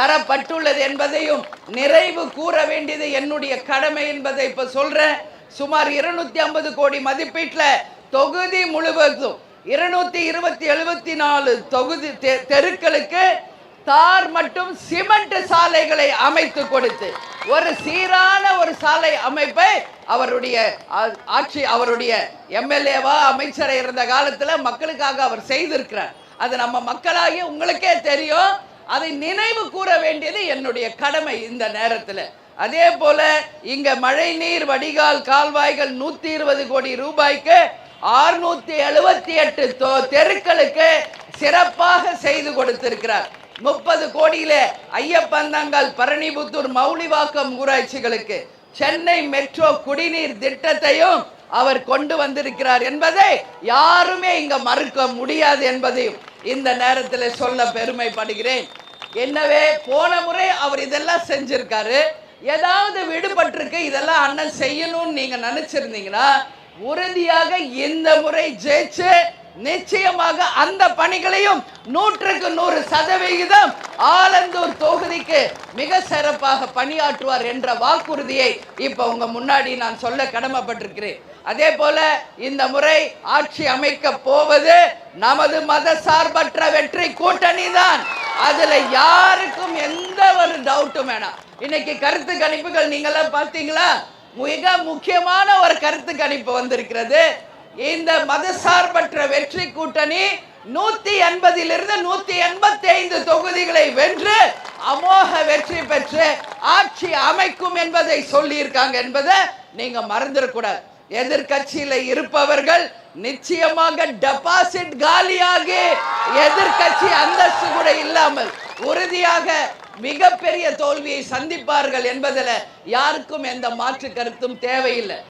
தரப்பட்டுள்ளது என்பதையும் நிறைவு கூற வேண்டியது என்னுடைய கடமை என்பதை இப்ப சொல்றேன். சுமார் 250 கோடி மதிப்பீட்டில் தொகுதி முழுவதும் 274 தொகுதி தெருக்களுக்கு தார் மற்றும் சிமெண்ட் சாலைகளை அமைத்து கொடுத்து ஒரு சீரான ஒரு சாலை அமைப்பை அவருடைய எம்எல்ஏவா அமைச்சரை இருந்த காலத்தில் மக்களுக்காக அவர் செய்திருக்கிறார். அது நம்ம மக்களாகிய உங்களுக்கே தெரியும். அதை நினைவு கூற வேண்டியது என்னுடைய கடமை இந்த நேரத்தில். அதே போல இங்க மழை நீர் வடிகால் கால்வாய்கள் 120 கோடி ரூபாய்க்கு 678 தெருக்களுக்கு சிறப்பாக செய்து கொடுத்திருக்கிறார். 30 கோடியில ஐயப்பந்தங்கல் பரணிபுத்தூர் மௌலிவாக்கம் ஊராட்சிகளுக்கு சென்னை மெட்ரோ குடிநீர் திட்டத்தையும் அவர் கொண்டு வந்திருக்கிறார் என்பதை யாருமே இங்க மறுக்க முடியாது என்பதையும் இந்த நேரத்தில் சொல்ல பெருமைப்படுகிறேன். எனவே போன முறை அவர் இதெல்லாம் செஞ்சிருக்காரு. ஏதாவது விடுபட்டிருக்கு, இதெல்லாம் அண்ணன் செய்யணும்னு நீங்க நினைச்சிருந்தீங்கன்னா உறுதியாக இந்த முறை ஜெயிச்சு நிச்சயமாக அந்த பணிகளையும் 100% ஆலந்தூர் தொகுதிக்கு மிக சிறப்பாக பணியாற்றுவார் என்ற வாக்குறுதியை இப்ப உங்க முன்னாடி நான் சொல்ல கடமைப்பட்டிருக்கிறேன். அதே போல இந்த முறை ஆட்சி அமைக்க போவது நமது மதசார்பற்ற வெற்றி கூட்டணி தான். அதுல யாருக்கும் எந்த ஒரு டவுட்டும் வேணாம். இன்னைக்கு கருத்து கணிப்புகள் நீங்களாம் பார்த்தீங்களா? மிக முக்கியமான ஒரு கருத்து கணிப்பு வந்திருக்கிறது. இந்த மதசார்பற்ற வெற்றி கூட்டணி 180 185 தொகுதிகளை வென்று அமோக வெற்றி பெற்று ஆட்சி அமைக்கும் என்பதை சொல்லி இருக்காங்க என்பதை நீங்க மறந்துடக்கூடாது. எதிர்கட்சியில இருப்பவர்கள் நிச்சயமாக டெபாசிட் காலியாகி எதிர்கட்சி அந்தஸ்து கூட இல்லாமல் உறுதியாக மிகப்பெரிய தோல்வியை சந்திப்பார்கள் என்பதில் யாருக்கும் எந்த மாற்று கருத்தும் தேவையில்லை.